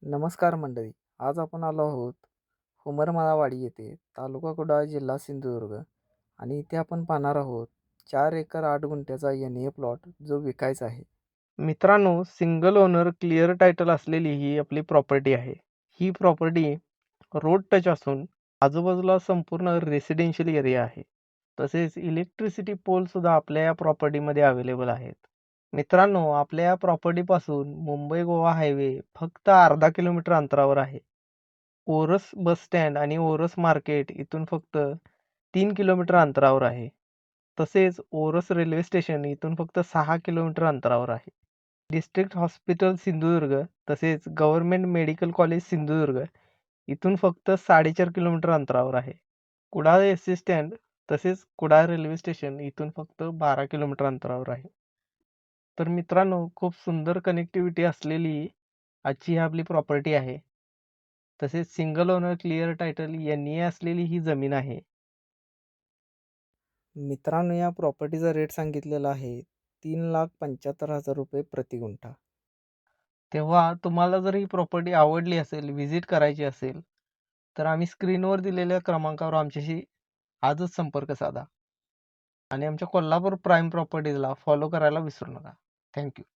नमस्कार मंडळी. आज आपण आलो आहोत हुमरमाळावाडी येथे, तालुका कुडाळ, जिल्हा सिंधुदुर्ग आणि इथे आपण पाहणार आहोत 4 एकर 8 गुंठ्याचा NA प्लॉट जो विकायचा आहे. मित्रांनो, सिंगल ओनर क्लिअर टायटल असलेली ही आपली प्रॉपर्टी आहे. ही प्रॉपर्टी रोड टच असून आजूबाजूला संपूर्ण रेसिडेन्शियल एरिया आहे. तसेच इलेक्ट्रिसिटी पोल सुद्धा आपल्या या प्रॉपर्टीमध्ये अवेलेबल आहेत. मित्रांनो, आपल्या या प्रॉपर्टीपासून मुंबई गोवा हायवे फक्त अर्धा किलोमीटर अंतरावर आहे. ओरस बस स्टँड आणि ओरस मार्केट इथून फक्त 3 किलोमीटर अंतरावर आहे. तसेच ओरस रेल्वे स्टेशन इथून फक्त 6 किलोमीटर अंतरावर आहे. डिस्ट्रिक्ट हॉस्पिटल सिंधुदुर्ग तसेच गव्हर्नमेंट मेडिकल कॉलेज सिंधुदुर्ग इथून फक्त 4.5 किलोमीटर अंतरावर आहे. कुडाळ एस टी स्टँड तसेच कुडाळ रेल्वे स्टेशन इथून फक्त 12 किलोमीटर अंतरावर आहे. तर मित्रांनो, खूप सुंदर कनेक्टिव्हिटी असलेली आजची ही आपली प्रॉपर्टी आहे. तसेच single owner clear title NA असलेली ही जमीन आहे. मित्रांनो, या प्रॉपर्टीचा रेट सांगितलेला आहे 3,75,000 रुपये प्रति गुंठा. तेव्हा तुम्हाला जर ही प्रॉपर्टी आवडली असेल, व्हिजिट करायची असेल, तर आम्ही स्क्रीनवर दिलेल्या क्रमांकावर आमच्याशी आजच संपर्क साधा आणि आमच्या कोल्हापूर प्राईम प्रॉपर्टीजला फॉलो करायला विसरू नका. Thank you.